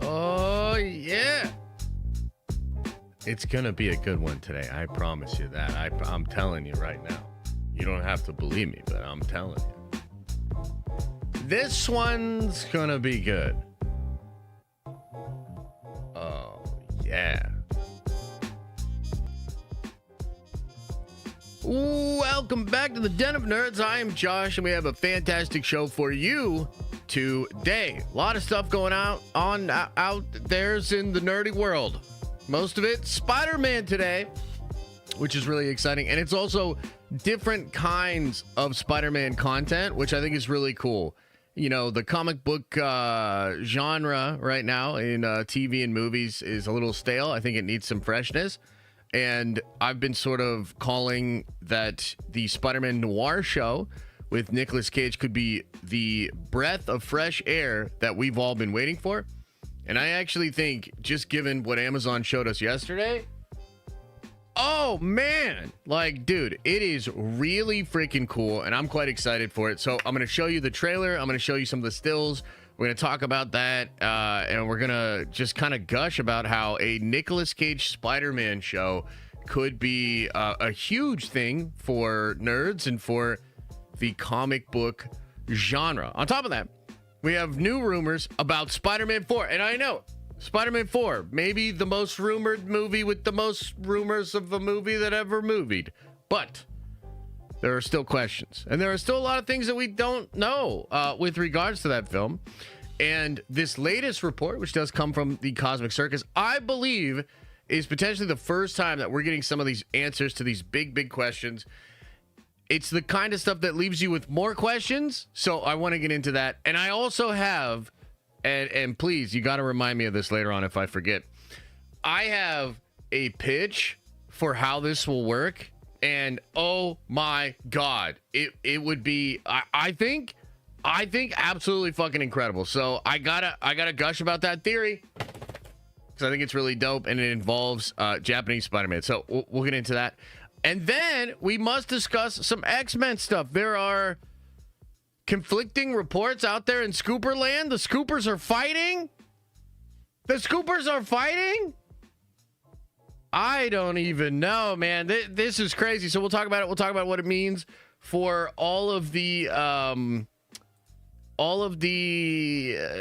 Oh, yeah. It's going to be a good one today. I promise you that. I'm telling you right now. You don't have to believe me, but I'm telling you. This one's going to be good. Oh, yeah. Welcome back to the Den of Nerds. I am Josh, and we have a fantastic show for you today. A lot of stuff going out there's in the nerdy world. Most of it Spider-Man today, which is really exciting, and it's also different kinds of Spider-Man content, which I think is really cool. You know, the comic book genre right now in TV and movies is a little stale. I think it needs some freshness. And I've been sort of calling that the Spider-Man Noir show with Nicolas Cage could be the breath of fresh air that we've all been waiting for. And I actually think, just given what Amazon showed us yesterday, oh man, like, dude, it is really freaking cool. And I'm quite excited for it. So I'm going to show you the trailer. I'm going to show you some of the stills. We're going to talk about that, and we're going to just kind of gush about how a Nicolas Cage Spider-Man show could be a huge thing for nerds and for the comic book genre. On top of that, we have new rumors about Spider-Man 4, and I know, Spider-Man 4, maybe the most rumored movie with the most rumors of a movie that ever movied, but there are still questions, and there are still a lot of things that we don't know with regards to that film. And this latest report, which does come from the Cosmic Circus, I believe is potentially the first time that we're getting some of these answers to these big questions. It's the kind of stuff that leaves you with more questions, so I want to get into that. And I also have, and please, you got to remind me of this later on if I forget, I have a pitch for how this will work. And oh my God, it would be, I think absolutely fucking incredible. So I gotta gush about that theory because I think it's really dope and it involves Japanese Spider-Man. So we'll get into that. And then we must discuss some X-Men stuff. There are conflicting reports out there in Scooper land. The Scoopers are fighting. The Scoopers are fighting. I don't even know, man. This is crazy. So we'll talk about it. We'll talk about what it means for all of the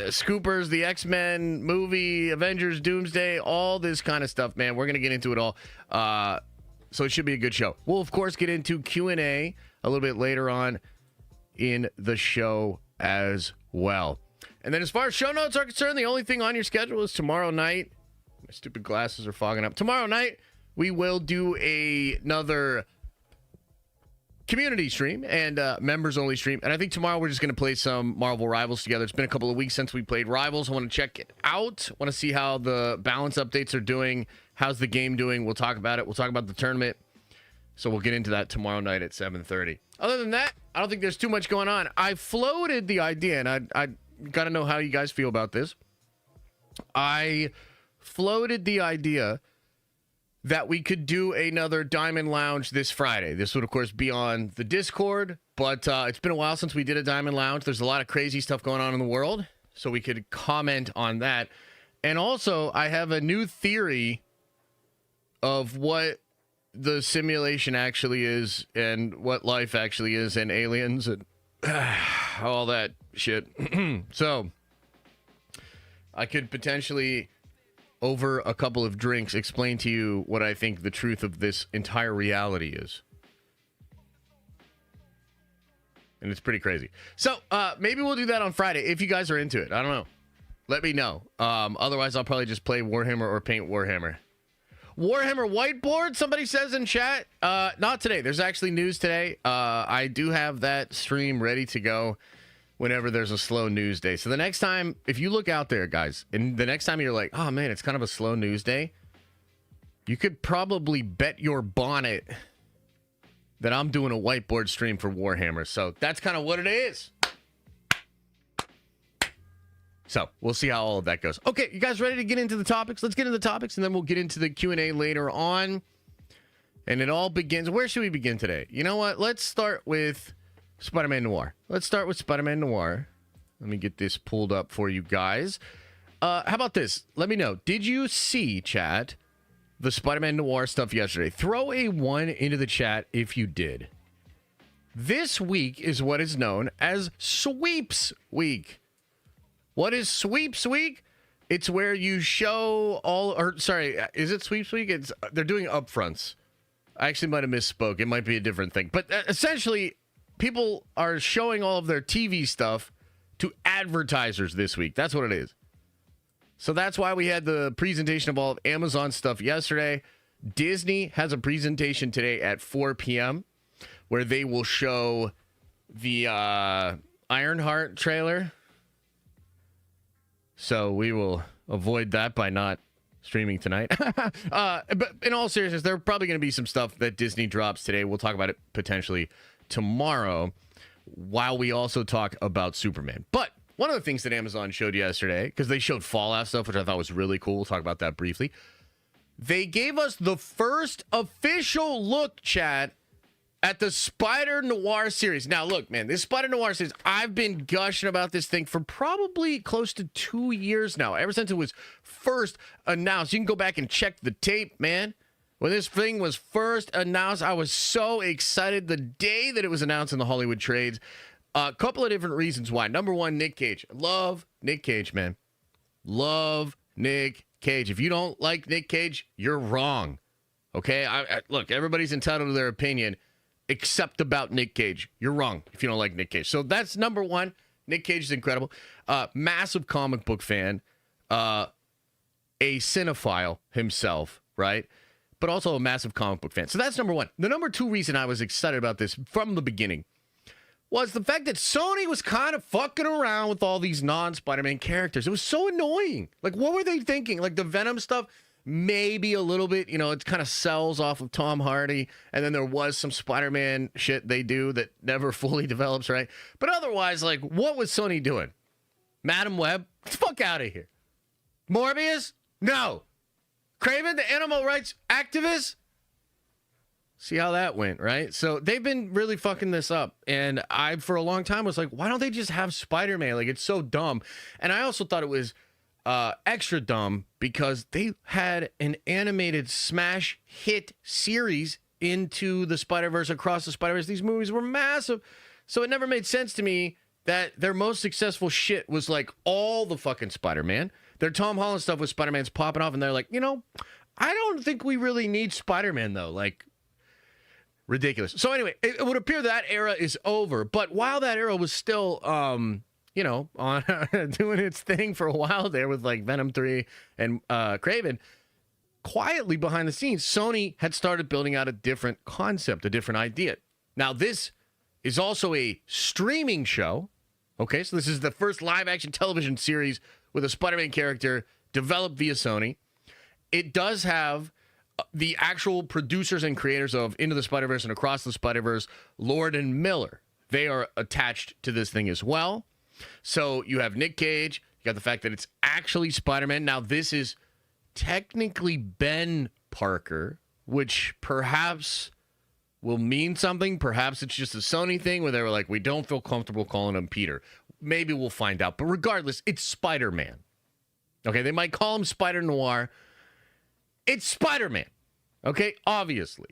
Scoopers, the X-Men movie, Avengers, Doomsday, all this kind of stuff, man. We're going to get into it all. So it should be a good show. We'll, of course, get into Q&A a little bit later on in the show as well. And then as far as show notes are concerned, the only thing on your schedule is tomorrow night. My stupid glasses are fogging up. Tomorrow night, we will do another community stream and members only stream. And I think tomorrow we're just going to play some Marvel Rivals together. It's been a couple of weeks since we played Rivals. I want to check it out. I want to see how the balance updates are doing. How's the game doing? We'll talk about it. We'll talk about the tournament. So we'll get into that tomorrow night at 7:30. Other than that, I don't think there's too much going on. I floated the idea, and I got to know how you guys feel about this. I floated the idea that we could do another Diamond Lounge this Friday. This would, of course, be on the Discord, but it's been a while since we did a Diamond Lounge. There's a lot of crazy stuff going on in the world, so we could comment on that. And also, I have a new theory of what the simulation actually is and what life actually is and aliens and all that shit. So, I could potentially, over a couple of drinks, explain to you what I think the truth of this entire reality is. And it's pretty crazy. So, maybe we'll do that on Friday if you guys are into it. I don't know. Let me know. Otherwise, I'll probably just play Warhammer or paint Warhammer. Warhammer whiteboard, somebody says in chat. Not today. There's actually news today. I do have that stream ready to go whenever there's a slow news day. So the next time, if you look out there, guys, and the next time you're like, oh man, it's kind of a slow news day, you could probably bet your bonnet that I'm doing a whiteboard stream for Warhammer. So that's kind of what it is. So we'll see how all of that goes. Okay, you guys ready to get into the topics? Let's get into the topics, and then we'll get into the Q&A later on. And it all begins. Where should we begin today? You know what? Let's start with Spider-Man Noir. Let's start with Spider-Man Noir. Let me get this pulled up for you guys. How about this? Let me know. Did you see, chat, the Spider-Man Noir stuff yesterday? Throw a 1 into the chat if you did. This week is what is known as Sweeps Week. What is Sweeps Week? It's where you show is it Sweeps Week? They're doing upfronts. I actually might have misspoke. It might be a different thing. But essentially, people are showing all of their TV stuff to advertisers this week. That's what it is. So that's why we had the presentation of all of Amazon stuff yesterday. Disney has a presentation today at 4 p.m. where they will show the Ironheart trailer. So we will avoid that by not streaming tonight. But in all seriousness, there are probably going to be some stuff that Disney drops today. We'll talk about it potentially tomorrow while we also talk about Superman. But one of the things that Amazon showed yesterday, because they showed Fallout stuff, which I thought was really cool. We'll talk about that briefly. They gave us the first official look, chat, at the SpiderNoir series. Now, look, man, this SpiderNoir series, I've been gushing about this thing for probably close to 2 years now. Ever since it was first announced. You can go back and check the tape, man. When this thing was first announced, I was so excited the day that it was announced in the Hollywood trades. A couple of different reasons why. Number one, Nick Cage. Love Nick Cage, man. Love Nick Cage. If you don't like Nick Cage, you're wrong. Okay? Look, everybody's entitled to their opinion. Except about Nick Cage. You're wrong if you don't like Nick Cage. So that's number one. Nick Cage is incredible. Massive comic book fan. A cinephile himself, right? But also a massive comic book fan. So that's number one. The number two reason I was excited about this from the beginning was the fact that Sony was kind of fucking around with all these non-Spider-Man characters. It was so annoying. Like, what were they thinking? Like, the Venom stuff, maybe a little bit, it kind of sells off of Tom Hardy, and then there was some Spider-Man shit they do that never fully develops, right? But otherwise, like, what was Sony doing? Madam Web? Get the fuck out of here. Morbius? No. Craven, the animal rights activist? See how that went, right? So they've been really fucking this up. And I, for a long time, was like, why don't they just have Spider-Man? Like, it's so dumb. And I also thought it was extra dumb because they had an animated smash hit series into the Spider-Verse, Across the Spider-Verse. These movies were massive. So it never made sense to me that their most successful shit was like all the fucking Spider-Man. Their Tom Holland stuff with Spider-Man's popping off, and they're like, I don't think we really need Spider-Man, though. Like, ridiculous. So anyway, it would appear that era is over. But while that era was still, on doing its thing for a while there with like Venom 3 and Craven, quietly behind the scenes, Sony had started building out a different concept, a different idea. Now, this is also a streaming show. Okay, so this is the first live-action television series with a Spider-Man character developed via Sony. It does have the actual producers and creators of Into the Spider-Verse and Across the Spider-Verse, Lord and Miller. They are attached to this thing as well. So you have Nick Cage. You got the fact that it's actually Spider-Man. Now, this is technically Ben Parker, which perhaps will mean something. Perhaps it's just a Sony thing where they were like, we don't feel comfortable calling him Peter. Maybe we'll find out. But regardless, it's Spider-Man. Okay, they might call him Spider-Noir. It's Spider-Man. Okay, obviously.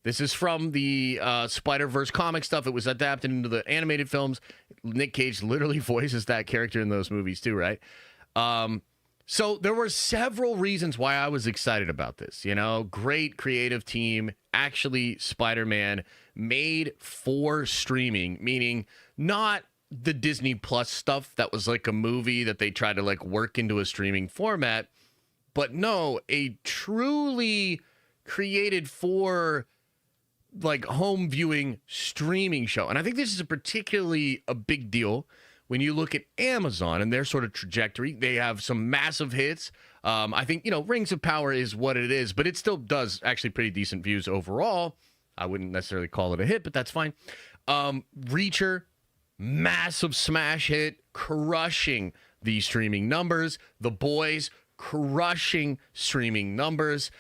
This is from the Spider-Verse comic stuff. It was adapted into the animated films. Nick Cage literally voices that character in those movies too, right? So there were several reasons why I was excited about this. Great creative team. Actually, Spider-Man made for streaming, meaning not the Disney Plus stuff that was like a movie that they tried to like work into a streaming format, but no, a truly created for like home viewing streaming show. And I think this is particularly a big deal when you look at Amazon and their sort of trajectory. They have some massive hits. I think, Rings of Power is what it is, but it still does actually pretty decent views overall. I wouldn't necessarily call it a hit, but that's fine. Reacher, massive smash hit, crushing the streaming numbers. The Boys, crushing streaming numbers.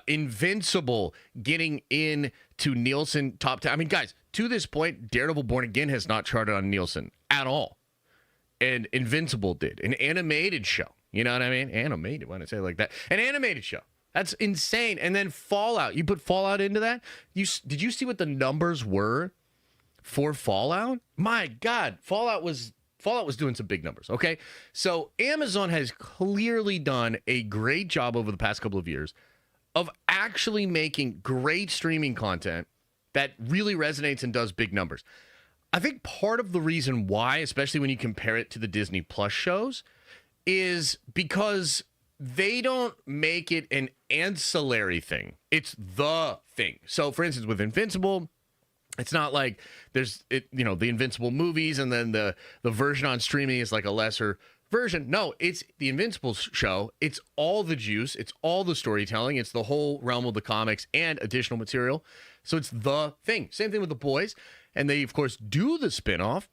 Invincible, getting in to Nielsen top 10. I mean, guys, to this point, Daredevil Born Again has not charted on Nielsen at all. And Invincible did. An animated show. You know what I mean? Animated, when I say it like that. An animated show. That's insane. And then Fallout. You put Fallout into that? Did you see what the numbers were for Fallout? My God. Fallout was doing some big numbers, okay? So Amazon has clearly done a great job over the past couple of years of actually making great streaming content that really resonates and does big numbers. I think part of the reason why, especially when you compare it to the Disney Plus shows, is because they don't make it an ancillary thing. It's the thing. So, for instance, with Invincible, it's not like there's the Invincible movies and then the version on streaming is like a lesser version. No, it's the Invincible show. It's all the juice. It's all the storytelling. It's the whole realm of the comics and additional material. So it's the thing. Same thing with The Boys. And they, of course, do the spinoff.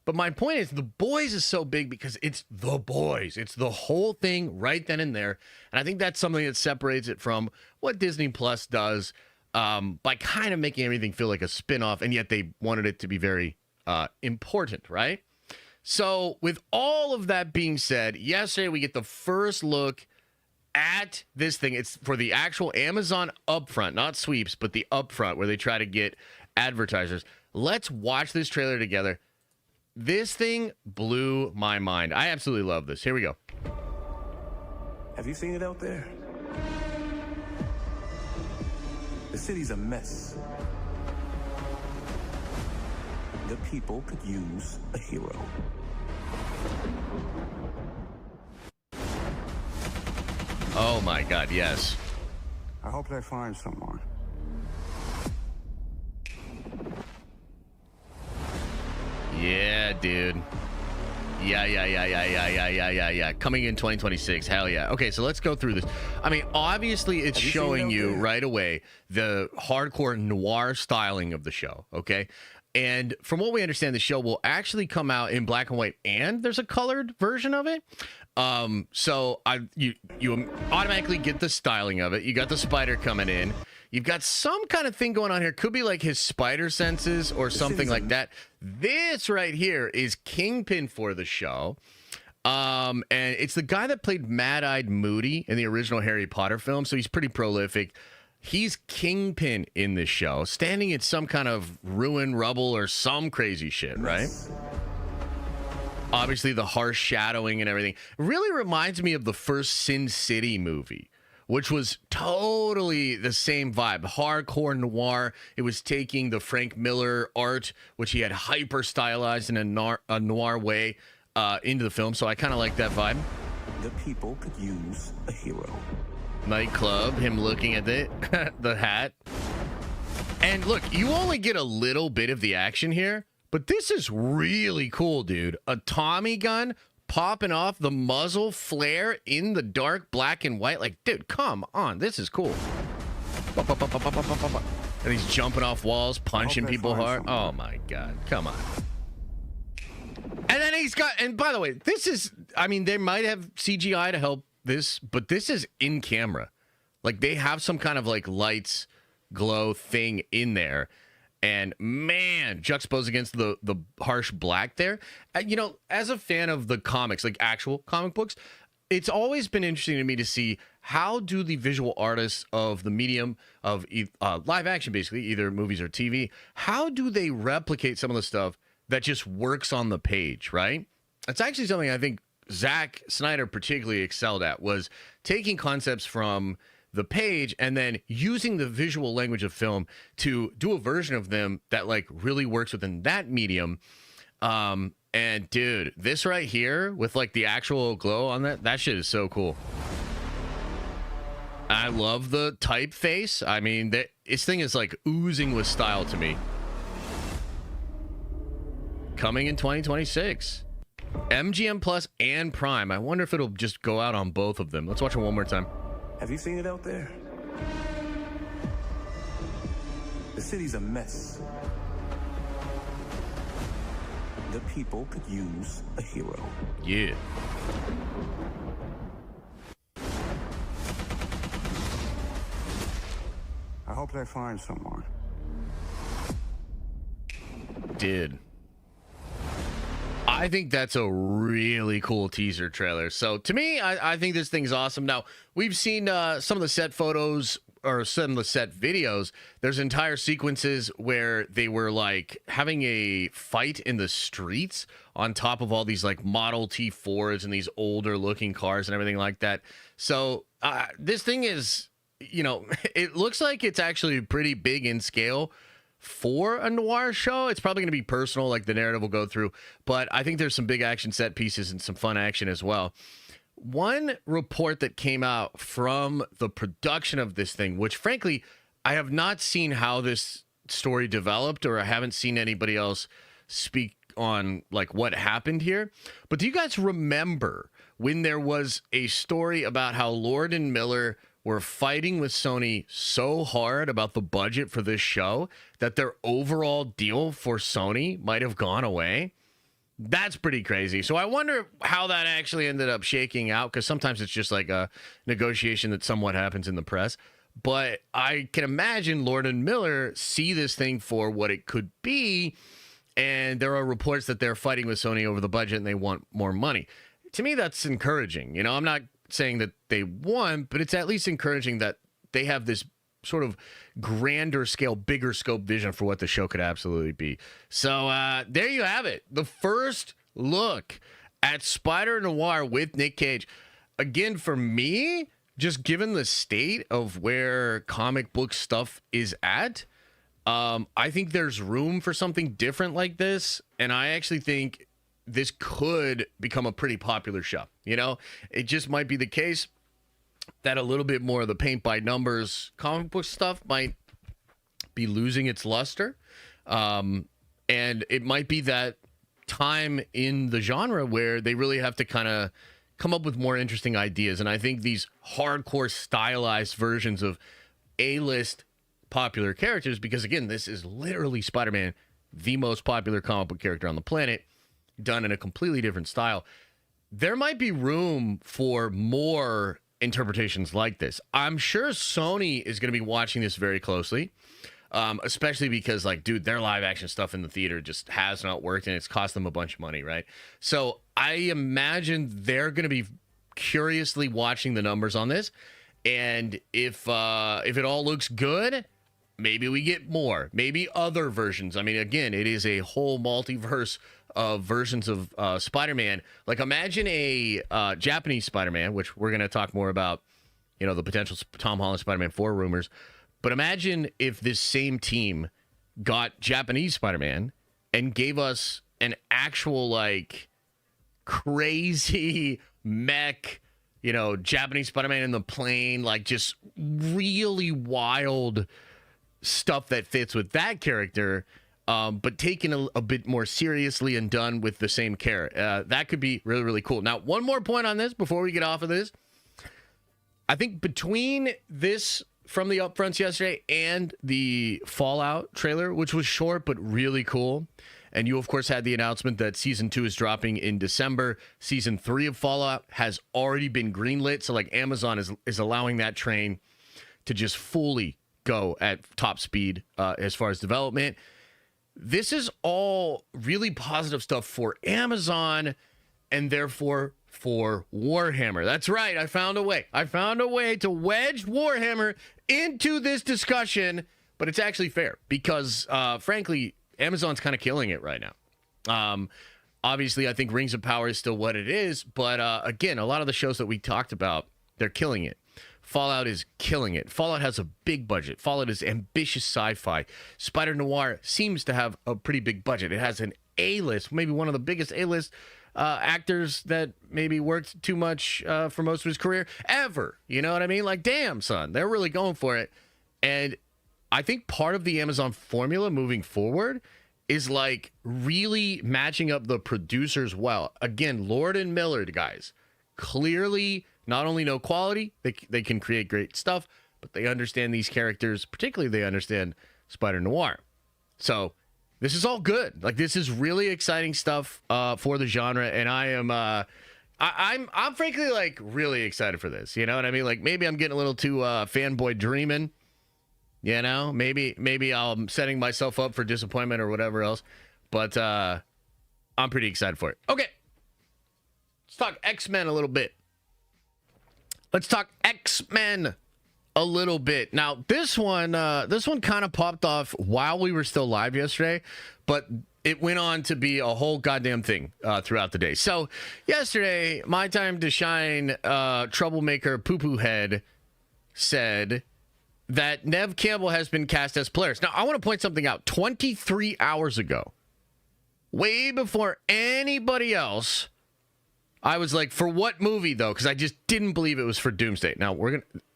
But my point is, The Boys is so big because it's The Boys. It's the whole thing right then and there. And I think that's something that separates it from what Disney Plus does by kind of making everything feel like a spinoff. And yet they wanted it to be very important, right? So with all of that being said, yesterday we get the first look at this thing. It's for the actual Amazon upfront, not sweeps, but the upfront where they try to get advertisers. Let's watch this trailer together. This thing blew my mind. I absolutely love this. Here we go. Have you seen it out there? The city's a mess. The people could use a hero. Oh my God, yes. I hope they find someone. Yeah, dude. Yeah. Coming in 2026. Hell yeah. Okay, so let's go through this. I mean, obviously, it's showing you right away the hardcore noir styling of the show, okay? And from what we understand, the show will actually come out in black and white, and there's a colored version of it. So you automatically get the styling of it. You got the spider coming in. You've got some kind of thing going on here. Could be like his spider senses or something like that. This right here is Kingpin for the show. And it's the guy that played Mad-Eyed Moody in the original Harry Potter film. So he's pretty prolific. He's Kingpin in this show, standing in some kind of ruin, rubble, or some crazy shit, right? Obviously, the harsh shadowing and everything. Really reminds me of the first Sin City movie, which was totally the same vibe. Hardcore noir. It was taking the Frank Miller art, which he had hyper stylized in a noir way, into the film. So I kind of like that vibe. The people could use a hero. Nightclub, him looking at the hat. And look, you only get a little bit of the action here, but this is really cool, dude. A Tommy gun popping off, the muzzle flare in the dark black and white. Like, dude, come on. This is cool. And he's jumping off walls, punching people hard. Oh, my God. Come on. And then he's got, and by the way, this is, I mean, they might have CGI to help this, but this is in camera. Like, they have some kind of like lights glow thing in there. And man, juxtaposed against the harsh black there. You know, as a fan of the comics, like actual comic books, it's always been interesting to me to see how do the visual artists of the medium of live action, basically, either movies or TV, how do they replicate some of the stuff that just works on the page, right? It's actually something I think Zack Snyder particularly excelled at, was taking concepts from the page and then using the visual language of film to do a version of them that like really works within that medium. And dude, this right here with like the actual glow on that shit is so cool. I love the typeface. I mean, this thing is like oozing with style to me. Coming in 2026. MGM Plus and Prime. I wonder if it'll just go out on both of them. Let's watch it one more time. Have you seen it out there? The city's a mess. The people could use a hero. Yeah. I hope they find someone. Dude. I think that's a really cool teaser trailer. So to me, I think this thing's awesome. Now, we've seen some of the set photos or some of the set videos. There's entire sequences where they were like having a fight in the streets on top of all these like Model T4s and these older looking cars and everything like that. So this thing is, you know, it looks like it's actually pretty big in scale for a noir show. It's probably going to be personal, like the narrative will go through, but I think there's some big action set pieces and some fun action as well. One report that came out from the production of this thing, which frankly, I have not seen how this story developed, or I haven't seen anybody else speak on like what happened here. But do you guys remember when there was a story about how Lord and Miller were fighting with Sony so hard about the budget for this show that their overall deal for Sony might have gone away? That's pretty crazy. So I wonder how that actually ended up shaking out, because sometimes it's just like a negotiation that somewhat happens in the press. But I can imagine Lord and Miller see this thing for what it could be, and there are reports that they're fighting with Sony over the budget and they want more money. To me, that's encouraging. You know, I'm not saying that they won, but it's at least encouraging that they have this sort of grander scale, bigger scope vision for what the show could absolutely be. So there you have it. The first look at SpiderNoir with Nick Cage. Again, for me, just given the state of where comic book stuff is at, I think there's room for something different like this. And I actually think this could become a pretty popular show. You know, it just might be the case that a little bit more of the paint by numbers comic book stuff might be losing its luster. And it might be that time in the genre where they really have to kind of come up with more interesting ideas. And I think these hardcore stylized versions of A-list popular characters, because again, this is literally Spider-Man, the most popular comic book character on the planet, done in a completely different style. There might be room for more interpretations like this. I'm sure Sony is going to be watching this very closely, especially because, like, dude, their live action stuff in the theater just has not worked, and it's cost them a bunch of money, right? So I imagine they're going to be curiously watching the numbers on this, and if it all looks good, maybe we get more, maybe other versions. I mean, again, it is a whole multiverse of versions of Spider-Man. Like, imagine a Japanese Spider-Man, which we're going to talk more about, you know, the potential Tom Holland Spider-Man 4 rumors. But imagine if this same team got Japanese Spider-Man and gave us an actual, like, crazy mech, you know, Japanese Spider-Man in the plane, like, just really wild stuff that fits with that character, but taken a bit more seriously and done with the same care. That could be really, really cool. Now, one more point on this before we get off of this. I think between this from the upfronts yesterday and the Fallout trailer, which was short but really cool, and you, of course, had the announcement that Season 2 is dropping in December. Season 3 of Fallout has already been greenlit, so like Amazon is allowing that train to just fully go at top speed as far as development. This is all really positive stuff for Amazon and therefore for Warhammer. That's right. I found a way. I found a way to wedge Warhammer into this discussion, but it's actually fair because, frankly, Amazon's kind of killing it right now. Obviously, I think Rings of Power is still what it is, but again, a lot of the shows that we talked about, they're killing it. Fallout is killing it. Fallout has a big budget. Fallout is ambitious sci-fi. SpiderNoir seems to have a pretty big budget. It has an A-list, maybe one of the biggest A-list actors that maybe worked too much for most of his career ever. You know what I mean? Like, damn, son, they're really going for it. And I think part of the Amazon formula moving forward is like really matching up the producers well. Again, Lord and Miller, guys, clearly not only know quality, they can create great stuff, but they understand these characters. Particularly, they understand SpiderNoir. So this is all good. Like, this is really exciting stuff for the genre, and I am I'm frankly like really excited for this. You know what I mean? Like, maybe I'm getting a little too fanboy dreaming. You know, maybe I'm setting myself up for disappointment or whatever else. But I'm pretty excited for it. Okay. Let's talk X-Men a little bit. Let's talk X-Men a little bit. Now, this one kind of popped off while we were still live yesterday, but it went on to be a whole goddamn thing throughout the day. So yesterday, My Time to Shine troublemaker poo-poo head said that Neve Campbell has been cast as Polaris. Now, I want to point something out. 23 hours ago, way before anybody else, I was like, for what movie, though? Because I just didn't believe it was for Doomsday. Now,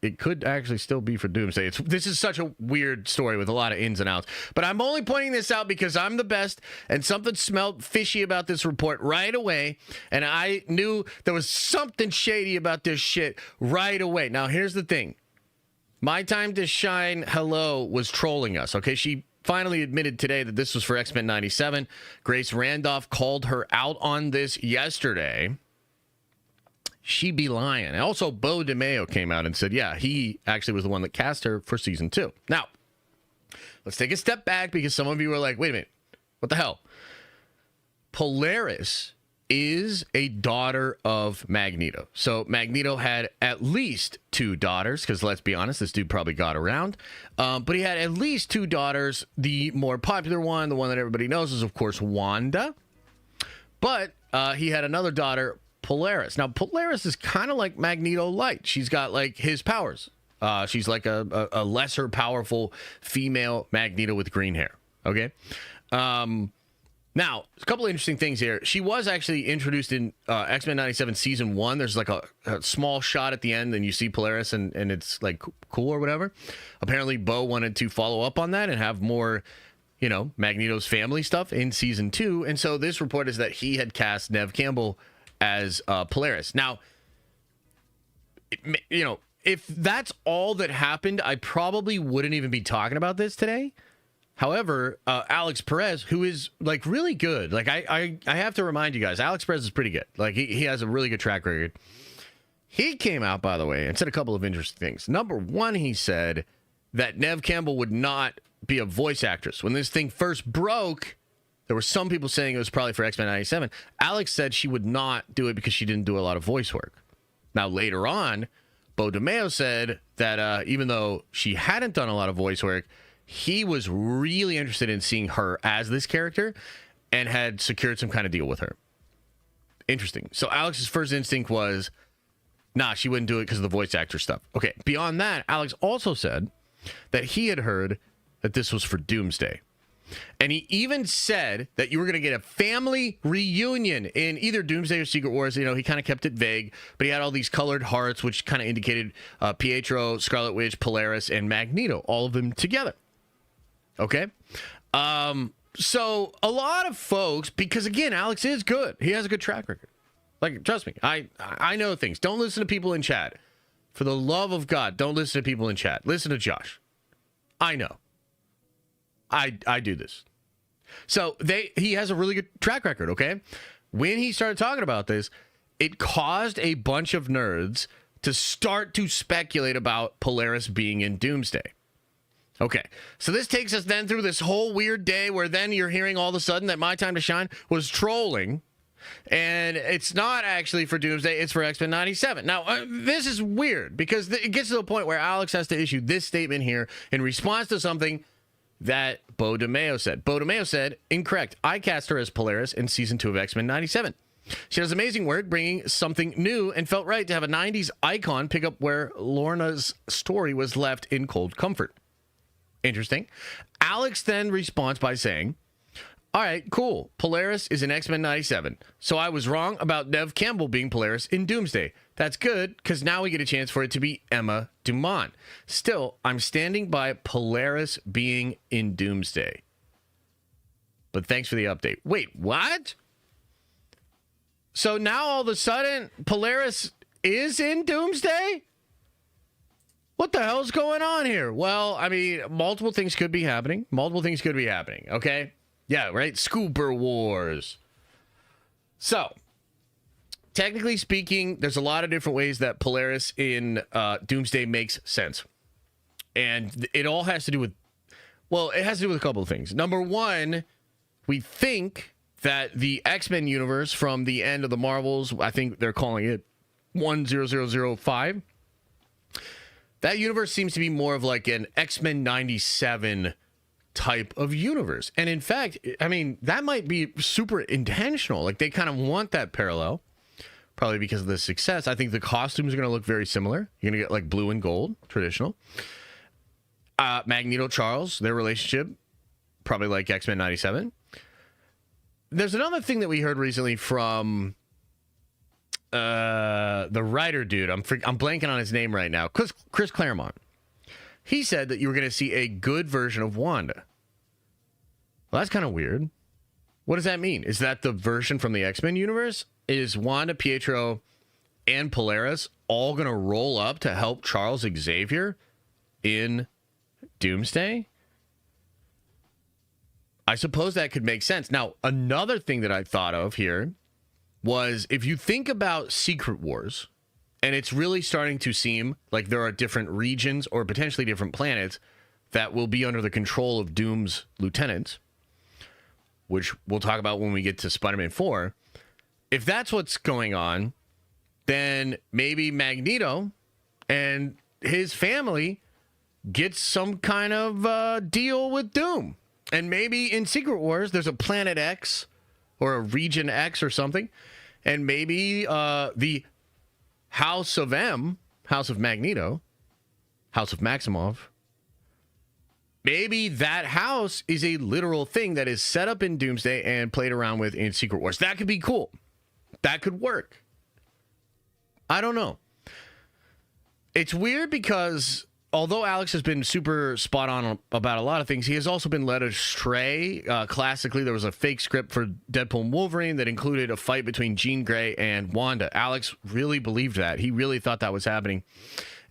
it could actually still be for Doomsday. This is such a weird story with a lot of ins and outs. But I'm only pointing this out because I'm the best, and something smelled fishy about this report right away, and I knew there was something shady about this shit right away. Now, here's the thing. My Time to Shine, hello, was trolling us, okay? She finally admitted today that this was for X-Men 97. Grace Randolph called her out on this yesterday. She be lying. And also, Bo DeMeo came out and said, yeah, he actually was the one that cast her for season 2. Now, let's take a step back because some of you are like, wait a minute, what the hell? Polaris is a daughter of Magneto. So Magneto had at least 2 daughters, because let's be honest, this dude probably got around. But he had at least 2 daughters. The more popular one, the one that everybody knows, is, of course, Wanda. But he had another daughter, Polaris. Now, Polaris is kind of like Magneto Light. She's got, like, his powers. She's like a lesser powerful female Magneto with green hair. Okay? Now, a couple of interesting things here. She was actually introduced in X-Men 97 Season 1. There's like a small shot at the end, and you see Polaris, and it's, like, cool or whatever. Apparently, Bo wanted to follow up on that and have more, you know, Magneto's family stuff in Season 2. And so this report is that he had cast Neve Campbell as Polaris. Now, you know, if that's all that happened, I probably wouldn't even be talking about this today. However, Alex Perez, who is, like, really good. Like, I have to remind you guys, Alex Perez is pretty good. Like, he has a really good track record. He came out, by the way, and said a couple of interesting things. Number one, he said that Neve Campbell would not be a voice actress. When this thing first broke, there were some people saying it was probably for X-Men 97. Alex said she would not do it because she didn't do a lot of voice work. Now, later on, Bo DeMeo said that even though she hadn't done a lot of voice work, he was really interested in seeing her as this character and had secured some kind of deal with her. Interesting. So Alex's first instinct was, nah, she wouldn't do it because of the voice actor stuff. Okay, beyond that, Alex also said that he had heard that this was for Doomsday. And he even said that you were going to get a family reunion in either Doomsday or Secret Wars. You know, he kind of kept it vague, but he had all these colored hearts, which kind of indicated Pietro, Scarlet Witch, Polaris, and Magneto, all of them together. Okay? So a lot of folks, because again, Alex is good. He has a good track record. Like, trust me, I know things. Don't listen to people in chat. For the love of God, don't listen to people in chat. Listen to Josh. I know. I do this. So he has a really good track record, okay? When he started talking about this, it caused a bunch of nerds to start to speculate about Polaris being in Doomsday. Okay, so this takes us then through this whole weird day where then you're hearing all of a sudden that My Time to Shine was trolling, and it's not actually for Doomsday, it's for X-Men 97. Now, this is weird because it gets to the point where Alex has to issue this statement here in response to something that Bo DeMeo said. Bo DeMeo said, incorrect. I cast her as Polaris in Season 2 of X-Men 97. She does amazing work bringing something new and felt right to have a 90s icon pick up where Lorna's story was left in cold comfort. Interesting. Alex then responds by saying, all right, cool. Polaris is in X-Men 97. So I was wrong about Neve Campbell being Polaris in Doomsday. That's good, because now we get a chance for it to be Emma Dumont. Still, I'm standing by Polaris being in Doomsday. But thanks for the update. Wait, what? So now all of a sudden, Polaris is in Doomsday? What the hell's going on here? Well, I mean, multiple things could be happening. Okay? Yeah, right? Scooper Wars. So, technically speaking, there's a lot of different ways that Polaris in Doomsday makes sense. And it all has to do with, well, it has to do with a couple of things. Number one, we think that the X-Men universe from the end of the Marvels, I think they're calling it 10005. That universe seems to be more of like an X-Men 97 type of universe. And in fact, I mean, that might be super intentional. Like they kind of want that parallel, probably because of the success. I think the costumes are going to look very similar. You're going to get like blue and gold, traditional. Magneto Charles, their relationship, probably like X-Men 97. There's another thing that we heard recently from the writer dude. I'm blanking on his name right now. Chris Claremont. He said that you were going to see a good version of Wanda. Well, that's kind of weird. What does that mean? Is that the version from the X-Men universe? Is Wanda, Pietro, and Polaris all going to roll up to help Charles Xavier in Doomsday? I suppose that could make sense. Now, another thing that I thought of here was if you think about Secret Wars, and it's really starting to seem like there are different regions or potentially different planets that will be under the control of Doom's lieutenants, which we'll talk about when we get to Spider-Man 4. If that's what's going on, then maybe Magneto and his family get some kind of deal with Doom. And maybe in Secret Wars, there's a Planet X or a Region X or something. And maybe the House of M, House of Magneto, House of Maximoff, maybe that house is a literal thing that is set up in Doomsday and played around with in Secret Wars. That could be cool. That could work. I don't know. It's weird because although Alex has been super spot on about a lot of things, he has also been led astray. Classically, there was a fake script for Deadpool and Wolverine that included a fight between Jean Grey and Wanda. Alex really believed that. He really thought that was happening.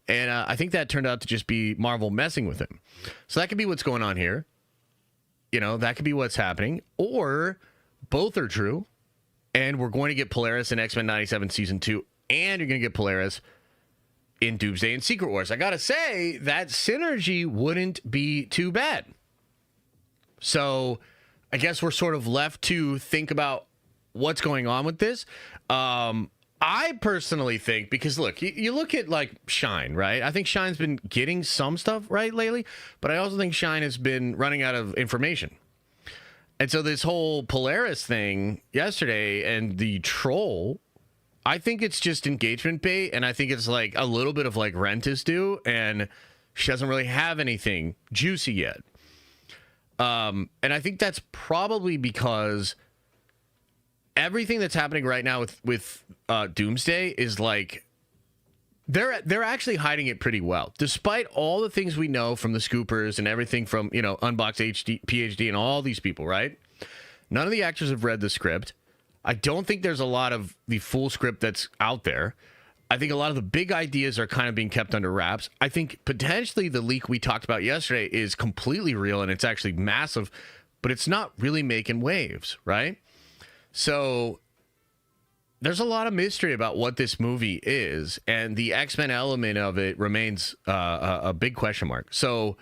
And I think that turned out to just be Marvel messing with him. So that could be what's going on here. You know, that could be what's happening. Or both are true. And we're going to get Polaris in X-Men 97 Season 2. And you're going to get Polaris in Doomsday and Secret Wars. I gotta say, that synergy wouldn't be too bad. So I guess we're sort of left to think about what's going on with this. I personally think, because look, you look at like Shine, right? I think Shine's been getting some stuff right lately, but I also think Shine has been running out of information. And so this whole Polaris thing yesterday and the troll, I think it's just engagement bait, and I think it's like a little bit of like rent is due, and she doesn't really have anything juicy yet. And I think that's probably because everything that's happening right now with Doomsday is like they're actually hiding it pretty well, despite all the things we know from the scoopers and everything from, you know, Unbox HD, PhD, and all these people, right? None of the actors have read the script. I don't think there's a lot of the full script that's out there. I think a lot of the big ideas are kind of being kept under wraps. I think potentially the leak we talked about yesterday is completely real and it's actually massive, but it's not really making waves, right? So there's a lot of mystery about what this movie is, and the X-Men element of it remains a big question mark. So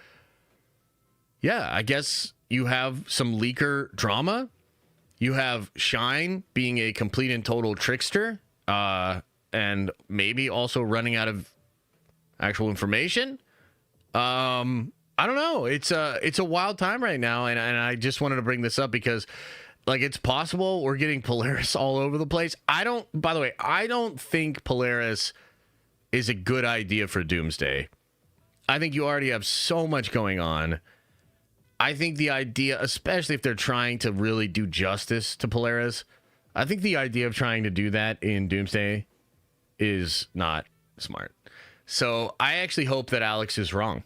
yeah, I guess you have some leaker drama. You have Shine being a complete and total trickster, and maybe also running out of actual information. I don't know. It's a wild time right now, and I just wanted to bring this up because, like, it's possible we're getting Polaris all over the place. By the way, I don't think Polaris is a good idea for Doomsday. I think you already have so much going on. I think the idea, especially if they're trying to really do justice to Polaris, I think the idea of trying to do that in Doomsday is not smart. So I actually hope that Alex is wrong,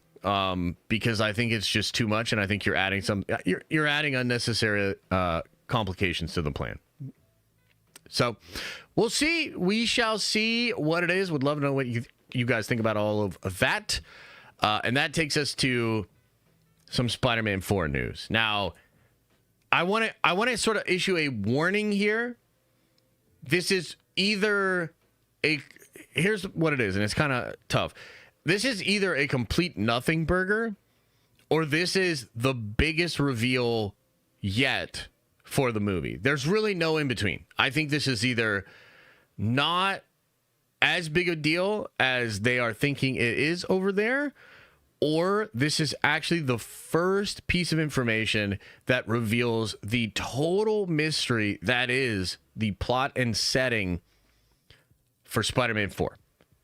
because I think it's just too much, and I think you're adding you're adding unnecessary complications to the plan. So we'll see. We shall see what it is. Would love to know what you guys think about all of that. And that takes us to some Spider-Man 4 news. Now, I want to sort of issue a warning here. This is either here's what it is, and it's kind of tough. This is either a complete nothing burger, or this is the biggest reveal yet for the movie. There's really no in between. I think this is either not as big a deal as they are thinking it is over there, or this is actually the first piece of information that reveals the total mystery that is the plot and setting for Spider-Man 4.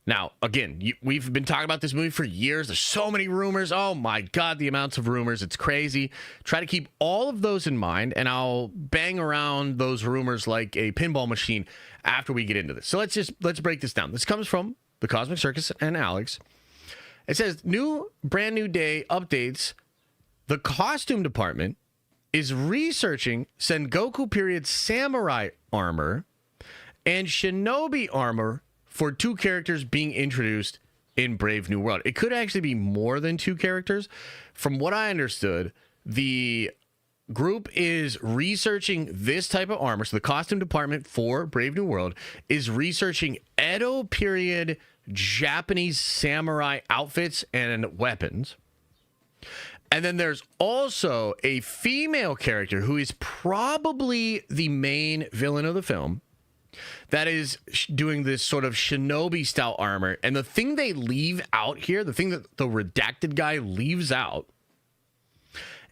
Now, again, we've been talking about this movie for years. There's so many rumors. Oh my God, the amounts of rumors. It's crazy. Try to keep all of those in mind, and I'll bang around those rumors like a pinball machine after we get into this. So let's break this down. This comes from the Cosmic Circus and Alex. It says, brand new day updates. The costume department is researching Sengoku period samurai armor and shinobi armor for 2 characters being introduced in Brave New World. It could actually be more than 2 characters. From what I understood, the group is researching this type of armor. So the costume department for Brave New World is researching Edo period Japanese samurai outfits and weapons. And then there's also a female character who is probably the main villain of the film that is doing this sort of shinobi style armor. And the thing they leave out here, the thing that the redacted guy leaves out,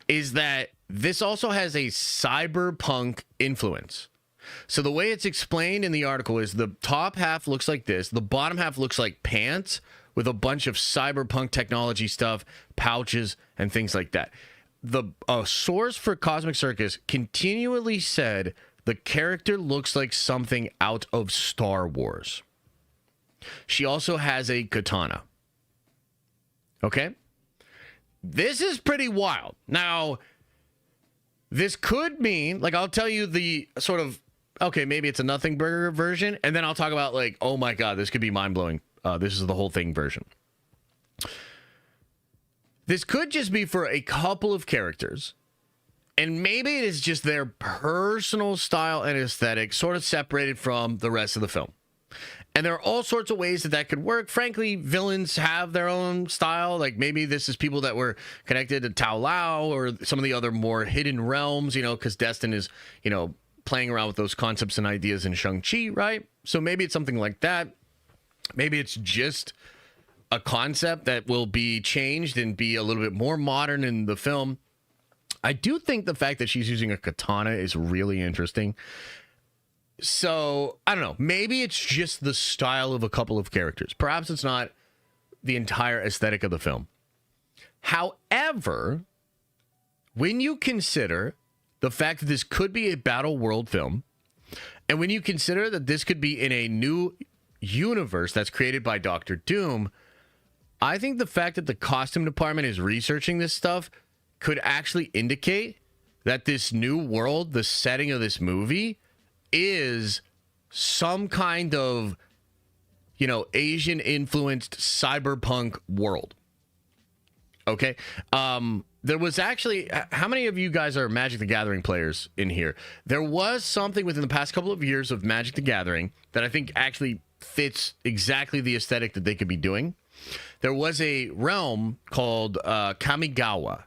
is that this also has a cyberpunk influence. So the way it's explained in the article is the top half looks like this. The bottom half looks like pants with a bunch of cyberpunk technology stuff, pouches, and things like that. The source for Cosmic Circus continually said the character looks like something out of Star Wars. She also has a katana. Okay? This is pretty wild. Now, this could mean, like, I'll tell you the sort of, okay, maybe it's a nothing burger version, and then I'll talk about, like, oh my God, this could be mind-blowing. This is the whole thing version. This could just be for a couple of characters, and maybe it is just their personal style and aesthetic sort of separated from the rest of the film. And there are all sorts of ways that could work. Frankly, villains have their own style. Like maybe this is people that were connected to Tao Lao or some of the other more hidden realms, because Destin is, playing around with those concepts and ideas in Shang-Chi, right? So maybe it's something like that. Maybe it's just a concept that will be changed and be a little bit more modern in the film. I do think the fact that she's using a katana is really interesting. So, I don't know. Maybe it's just the style of a couple of characters. Perhaps it's not the entire aesthetic of the film. However, when you consider the fact that this could be a Battleworld film, and when you consider that this could be in a new universe that's created by Doctor Doom, I think the fact that the costume department is researching this stuff could actually indicate that this new world, the setting of this movie, is some kind of, Asian influenced cyberpunk world. Okay. There was actually, how many of you guys are Magic the Gathering players in here? There was something within the past couple of years of Magic the Gathering that I think actually fits exactly the aesthetic that they could be doing. There was a realm called Kamigawa.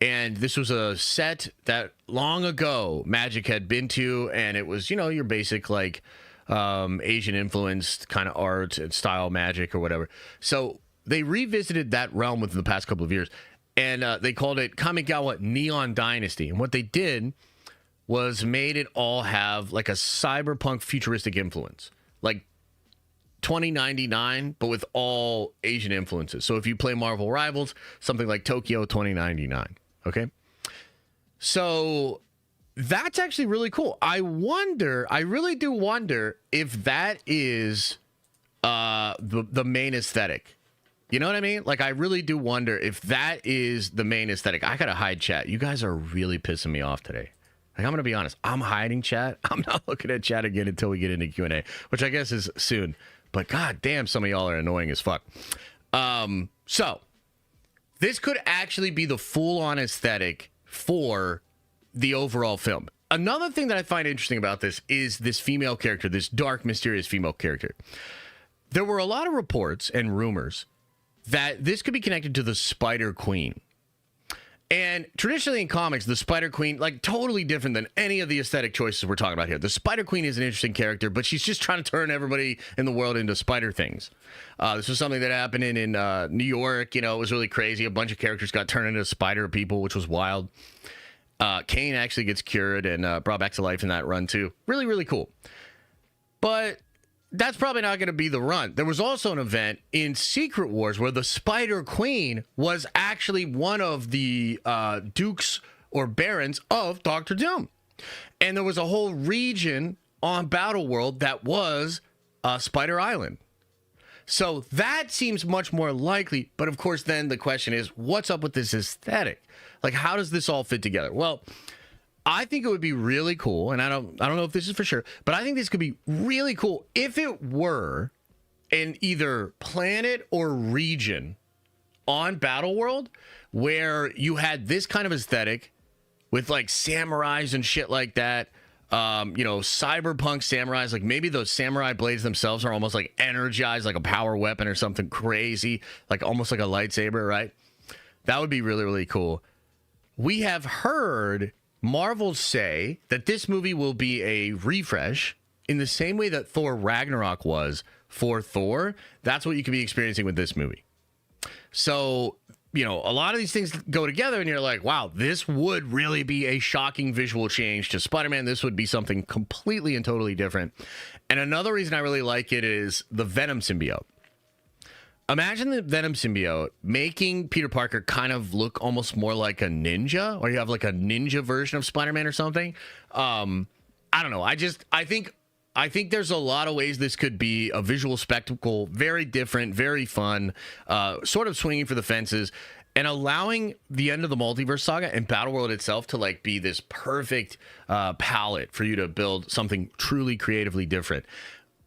And this was a set that long ago Magic had been to, and it was, your basic Asian influenced kind of art and style Magic or whatever. So they revisited that realm within the past couple of years, and they called it Kamigawa Neon Dynasty. And what they did was made it all have like a cyberpunk futuristic influence, like 2099, but with all Asian influences. So if you play Marvel Rivals, something like Tokyo 2099. Okay. So that's actually really cool. I really do wonder if that is the main aesthetic. You know what I mean? Like, I really do wonder if that is the main aesthetic. I gotta hide chat. You guys are really pissing me off today. Like, I'm gonna be honest. I'm hiding chat. I'm not looking at chat again until we get into Q&A, which I guess is soon. But god damn, some of y'all are annoying as fuck. So this could actually be the full-on aesthetic for the overall film. Another thing that I find interesting about this is this female character, this dark, mysterious female character. There were a lot of reports and rumors that this could be connected to the Spider Queen. And traditionally in comics, the Spider Queen, like totally different than any of the aesthetic choices we're talking about here. The Spider Queen is an interesting character, but she's just trying to turn everybody in the world into spider things. This was something that happened in New York. You know, it was really crazy. A bunch of characters got turned into spider people, which was wild. Kane actually gets cured and brought back to life in that run too. Really, really cool. But that's probably not going to be the run. There was also an event in Secret Wars where the Spider Queen was actually one of the dukes or barons of Doctor Doom. And there was a whole region on Battleworld that was Spider Island. So that seems much more likely. But of course, then the question is, what's up with this aesthetic? Like, how does this all fit together? Well, I think it would be really cool, and I don't know if this is for sure, but I think this could be really cool if it were in either planet or region on Battleworld where you had this kind of aesthetic with like samurais and shit like that. You know, cyberpunk samurais, like maybe those samurai blades themselves are almost like energized, like a power weapon or something crazy, like almost like a lightsaber, right? That would be really, really cool. We have heard Marvel say that this movie will be a refresh in the same way that Thor Ragnarok was for Thor. That's what you could be experiencing with this movie. So, you know, a lot of these things go together and you're like, wow, this would really be a shocking visual change to Spider-Man. This would be something completely and totally different. And another reason I really like it is the Venom symbiote. Imagine the Venom symbiote making Peter Parker kind of look almost more like a ninja, or you have like a ninja version of Spider-Man or something. I don't know. I think there's a lot of ways this could be a visual spectacle, very different, very fun, sort of swinging for the fences, and allowing the end of the Multiverse Saga and Battleworld itself to like be this perfect palette for you to build something truly creatively different.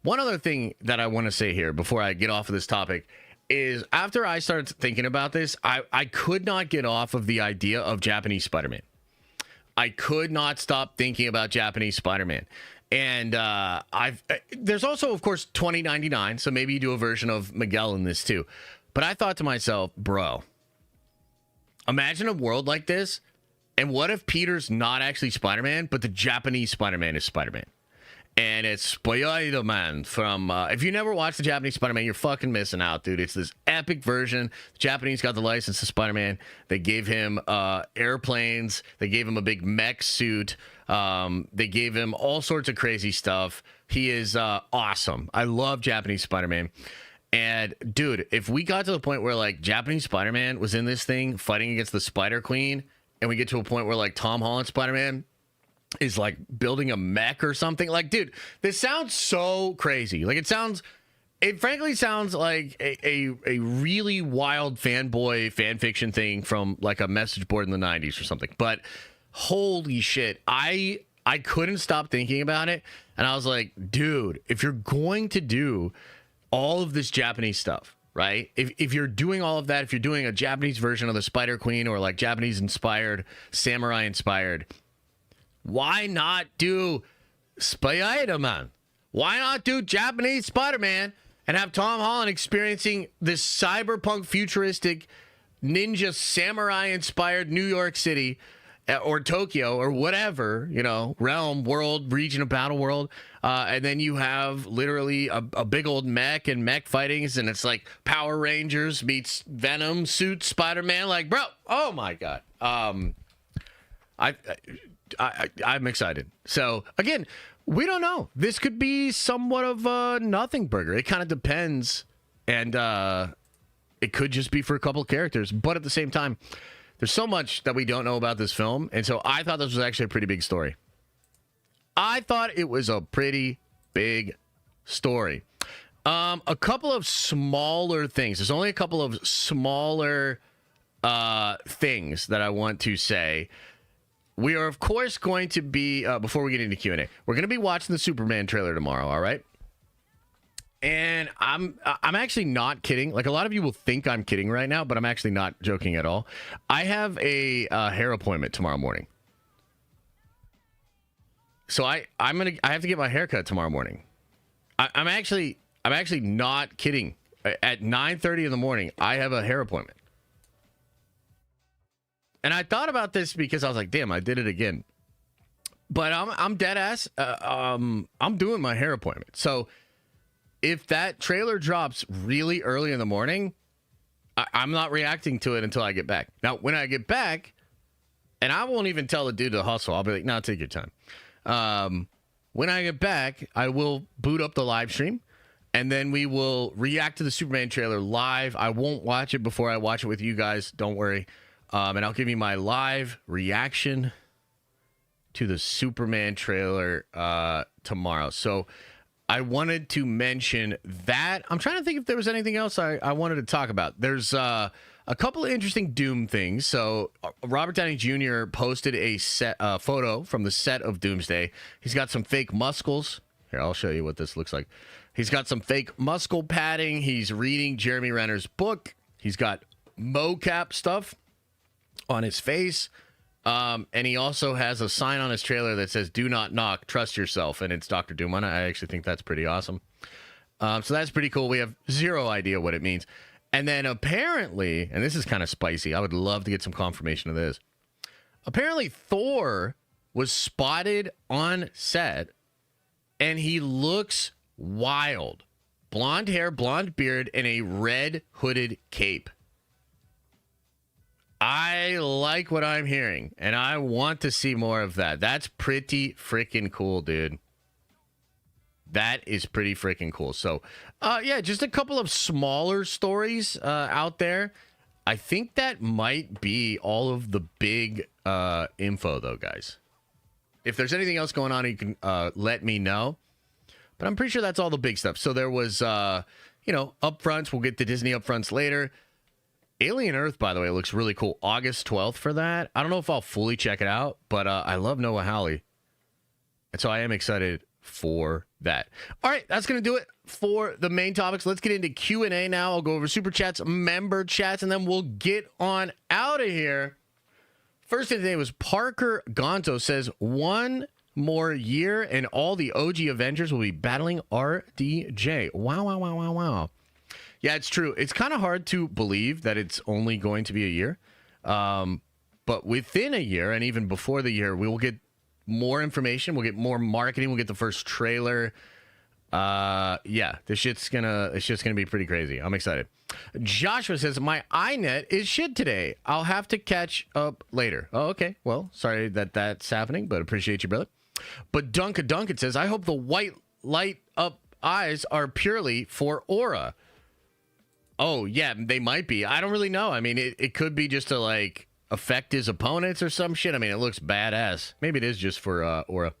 One other thing that I want to say here before I get off of this topic is after I started thinking about this, I could not get off of the idea of Japanese Spider-Man. I could not stop thinking about Japanese Spider-Man. And there's also, of course, 2099, so maybe you do a version of Miguel in this too. But I thought to myself, bro, imagine a world like this, and what if Peter's not actually Spider-Man, but the Japanese Spider-Man is Spider-Man? And it's Spider-Man from, if you never watched the Japanese Spider-Man, you're fucking missing out, dude. It's this epic version. The Japanese got the license to Spider-Man. They gave him airplanes. They gave him a big mech suit. They gave him all sorts of crazy stuff. He is awesome. I love Japanese Spider-Man. And, dude, if we got to the point where, like, Japanese Spider-Man was in this thing fighting against the Spider Queen, and we get to a point where, like, Tom Holland Spider-Man is like building a mech or something, like, dude, this sounds so crazy. Like, it frankly sounds like a really wild fanboy fan fiction thing from like a message board in the 90s or something. But holy shit, I couldn't stop thinking about it, and I was like, dude, if you're going to do all of this Japanese stuff, right? If you're doing all of that, if you're doing a Japanese version of the Spider Queen or like Japanese inspired, samurai inspired, why not do Spider-Man? Why not do Japanese Spider-Man and have Tom Holland experiencing this cyberpunk futuristic ninja samurai inspired New York City or Tokyo or whatever, you know, realm, world, region of Battleworld. And then you have literally a big old mech and mech fightings, and it's like Power Rangers meets Venom suit Spider-Man. Like, bro, oh my God. I'm excited. So again, we don't know. This could be somewhat of a nothing burger. It kind of depends, and it could just be for a couple of characters. But at the same time, there's so much that we don't know about this film, and so I thought this was actually a pretty big story. I thought it was a pretty big story. A couple of smaller things. There's only a couple of smaller things that I want to say. We are, of course, going to be, before we get into Q&A, we're going to be watching the Superman trailer tomorrow, all right? And I'm actually not kidding. Like, a lot of you will think I'm kidding right now, but I'm actually not joking at all. I have a hair appointment tomorrow morning. So I have to get my hair cut tomorrow morning. I'm actually not kidding. At 9:30 in the morning, I have a hair appointment. And I thought about this because I was like, damn, I did it again. But I'm dead ass. I'm doing my hair appointment. So if that trailer drops really early in the morning, I'm not reacting to it until I get back. Now, when I get back, and I won't even tell the dude to hustle. I'll be like, no, take your time. When I get back, I will boot up the live stream, and then we will react to the Superman trailer live. I won't watch it before I watch it with you guys. Don't worry. And I'll give you my live reaction to the Superman trailer tomorrow. So I wanted to mention that. I'm trying to think if there was anything else I wanted to talk about. There's a couple of interesting Doom things. So Robert Downey Jr. posted a photo from the set of Doomsday. He's got some fake muscles. Here, I'll show you what this looks like. He's got some fake muscle padding. He's reading Jeremy Renner's book. He's got mocap stuff on his face. And he also has a sign on his trailer that says, "Do not knock, trust yourself." And it's Dr. Doom on it. I actually think that's pretty awesome. So that's pretty cool. We have zero idea what it means. And then apparently, and this is kind of spicy, I would love to get some confirmation of this. Apparently Thor was spotted on set and he looks wild. Blonde hair, blonde beard, and a red hooded cape. I like what I'm hearing, and I want to see more of that. That's pretty freaking cool, dude. That is pretty freaking cool. So, yeah, just a couple of smaller stories out there. I think that might be all of the big info, though, guys. If there's anything else going on, you can let me know. But I'm pretty sure that's all the big stuff. So there was, upfronts. We'll get to Disney upfronts later. Alien Earth, by the way, looks really cool. August 12th for that. I don't know if I'll fully check it out, but I love Noah Hawley. And so I am excited for that. All right, that's going to do it for the main topics. Let's get into Q&A now. I'll go over Super Chats, Member Chats, and then we'll get on out of here. First thing today was Parker Gonto says, one more year and all the OG Avengers will be battling RDJ. Wow. Yeah, it's true. It's kind of hard to believe that it's only going to be a year. But within a year, and even before the year, we will get more information. We'll get more marketing. We'll get the first trailer. Yeah, this shit's gonna be pretty crazy. I'm excited. Joshua says, my iNet is shit today. I'll have to catch up later. Oh, okay. Well, sorry that's happening, but appreciate you, brother. But Duncan says, I hope the white light up eyes are purely for aura. Oh, yeah, they might be. I don't really know. I mean, it could be just to, like, affect his opponents or some shit. I mean, it looks badass. Maybe it is just for aura.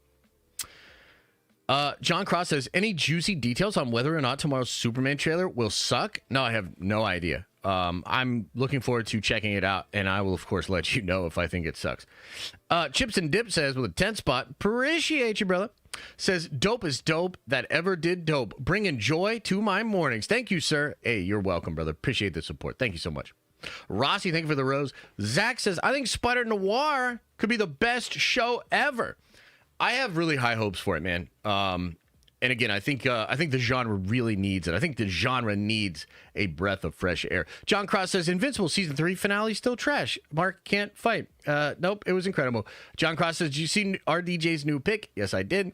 John Cross says, any juicy details on whether or not tomorrow's Superman trailer will suck? No, I have no idea. I'm looking forward to checking it out, and I will, of course, let you know if I think it sucks. Chips and Dip says, with a 10 spot, appreciate you, brother. Says, dope is dope that ever did dope. Bringing joy to my mornings. Thank you, sir. Hey, you're welcome, brother. Appreciate the support. Thank you so much. Rossi, thank you for the rose. Zach says, I think SpiderNoir could be the best show ever. I have really high hopes for it, man. And again, I think the genre really needs it. I think the genre needs a breath of fresh air. John Cross says, Invincible Season 3 finale still trash. Mark can't fight. Nope, it was incredible. John Cross says, did you see RDJ's new pick? Yes, I did.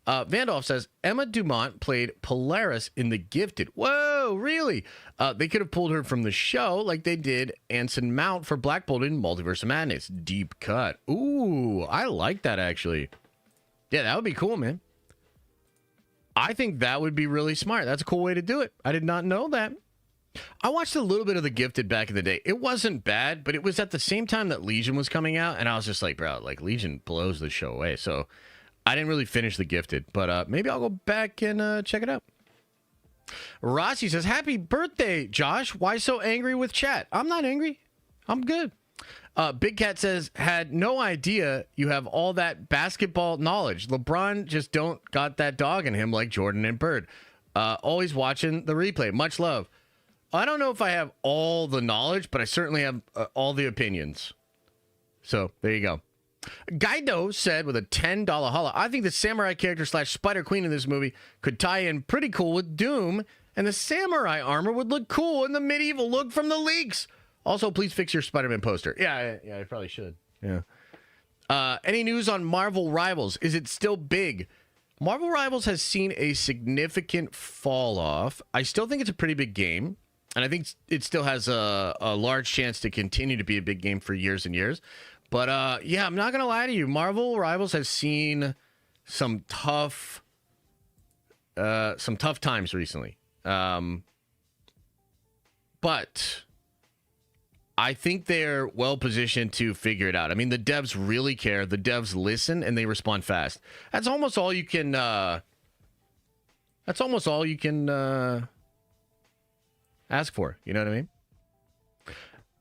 Vandolph says, Emma Dumont played Polaris in The Gifted. Whoa, really? They could have pulled her from the show like they did Anson Mount for Black Bolt in Multiverse Madness. Deep cut. Ooh, I like that, actually. Yeah, that would be cool, man. I think that would be really smart. That's a cool way to do it. I did not know that. I watched a little bit of The Gifted back in the day. It wasn't bad, but it was at the same time that Legion was coming out, and I was just like, bro, like Legion blows the show away. So I didn't really finish The Gifted, but maybe I'll go back and check it out. Rossi says, happy birthday, Josh. Why so angry with chat? I'm not angry. I'm good. Big Cat says, had no idea you have all that basketball knowledge. LeBron just don't got that dog in him like Jordan and Bird. Always watching the replay. Much love. I don't know if I have all the knowledge, but I certainly have all the opinions. So there you go. Guido said with a $10 holla, I think the samurai character / Spider Queen in this movie could tie in pretty cool with Doom, and the samurai armor would look cool in the medieval look from the leaks. Also, please fix your Spider-Man poster. Yeah, I probably should. Yeah. Any news on Marvel Rivals? Is it still big? Marvel Rivals has seen a significant fall off. I still think it's a pretty big game, and I think it still has a large chance to continue to be a big game for years and years. But yeah, I'm not gonna lie to you. Marvel Rivals has seen some tough times recently. But I think they're well positioned to figure it out. I mean, the devs really care. The devs listen and they respond fast. That's almost all you can. Ask for. You know what I mean?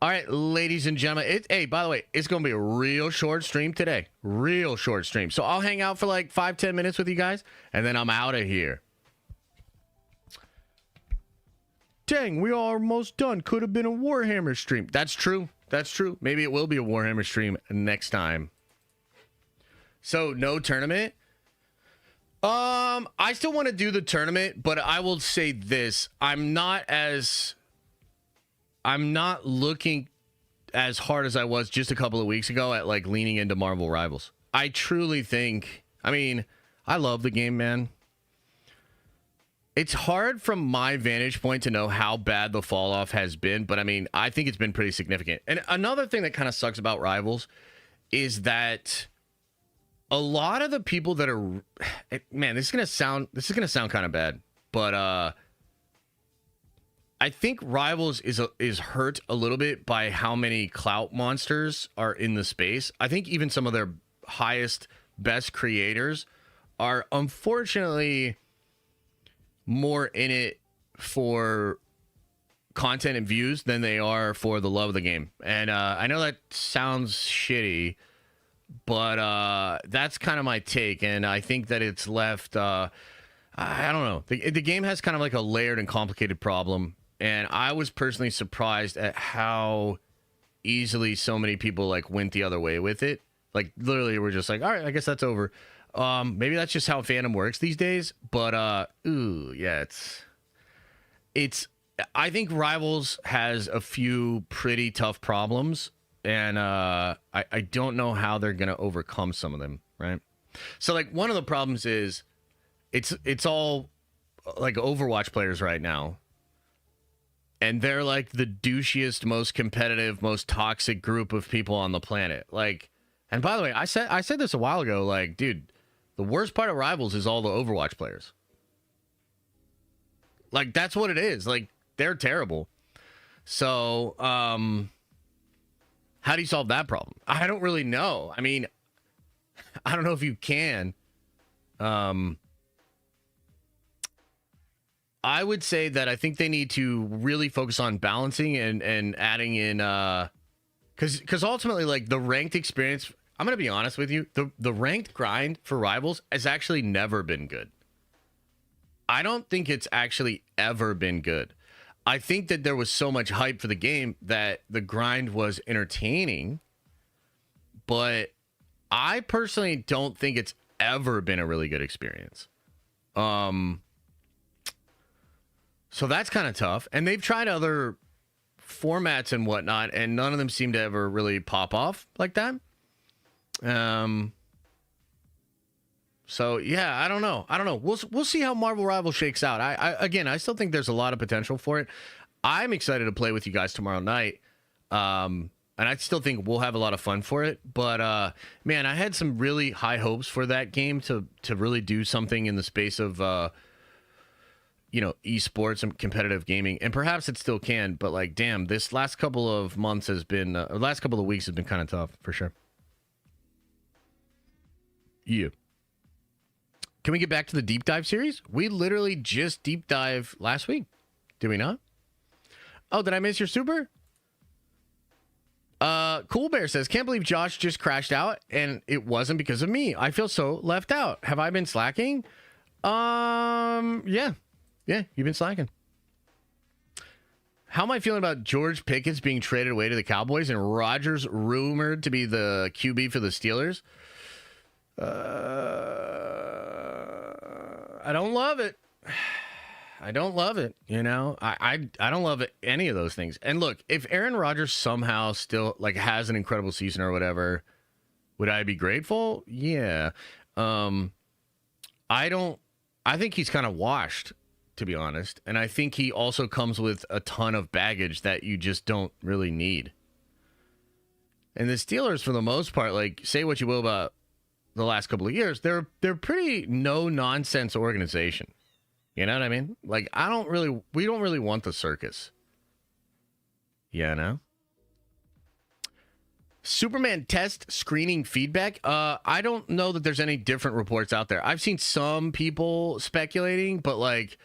All right, ladies and gentlemen. Hey, by the way, it's going to be a real short stream today. Real short stream. So I'll hang out for like 5-10 minutes with you guys, and then I'm out of here. Dang, we are almost done. Could have been a Warhammer stream. That's true. That's true. Maybe it will be a Warhammer stream next time. So no tournament. I still want to do the tournament, but I will say this. I'm not looking as hard as I was just a couple of weeks ago at like leaning into Marvel Rivals. I truly think, I mean, I love the game, man. It's hard from my vantage point to know how bad the fall off has been, but I mean, I think it's been pretty significant. And another thing that kind of sucks about Rivals is that a lot of the people that are, man, this is gonna sound kind of bad, but I think Rivals is hurt a little bit by how many clout monsters are in the space. I think even some of their highest, best creators are unfortunately more in it for content and views than they are for the love of the game. And I know that sounds shitty, but that's kind of my take. And I think that it's left, I don't know. The game has kind of like a layered and complicated problem. And I was personally surprised at how easily so many people like went the other way with it. Like literally we're just like, all right, I guess that's over. Maybe that's just how fandom works these days, but yeah, it's I think Rivals has a few pretty tough problems, and I don't know how they're gonna overcome some of them, right? So like one of the problems is it's all like Overwatch players right now, and they're like the douchiest, most competitive, most toxic group of people on the planet. Like, and by the way, I said this a while ago, like, dude, the worst part of Rivals is all the Overwatch players. Like, that's what it is. Like, they're terrible. So, how do you solve that problem? I don't really know. I mean, I don't know if you can. I would say that I think they need to really focus on balancing and adding in, because ultimately, like, the ranked experience, I'm going to be honest with you, the ranked grind for Rivals has actually never been good. I don't think it's actually ever been good. I think that there was so much hype for the game that the grind was entertaining, but I personally don't think it's ever been a really good experience. So that's kind of tough. And they've tried other formats and whatnot, and none of them seem to ever really pop off like that. So yeah, I don't know. We'll see how Marvel Rivals shakes out. I still think there's a lot of potential for it. I'm excited to play with you guys tomorrow night. And I still think we'll have a lot of fun for it. But man, I had some really high hopes for that game to really do something in the space of esports and competitive gaming, and perhaps it still can. But like, damn, this last couple of months has been, last couple of weeks has been kind of tough for sure. Yeah. Can we get back to the deep dive series? We literally just deep dive last week. Did we not? Oh, did I miss your super? Cool Bear says, can't believe Josh just crashed out and it wasn't because of me. I feel so left out. Have I been slacking? Yeah, you've been slacking. How am I feeling about George Pickett's being traded away to the Cowboys and Rodgers rumored to be the QB for the Steelers? I don't love it. I don't love it. You know, I don't love it, any of those things. And look, if Aaron Rodgers somehow still like has an incredible season or whatever, would I be grateful? Yeah. I don't. I think he's kind of washed, to be honest. And I think he also comes with a ton of baggage that you just don't really need. And the Steelers, for the most part, like, say what you will about the last couple of years, they're pretty no-nonsense organization. You know what I mean? Like, we don't really want the circus. You know? Superman test screening feedback. I don't know that there's any different reports out there. I've seen some people speculating, but like,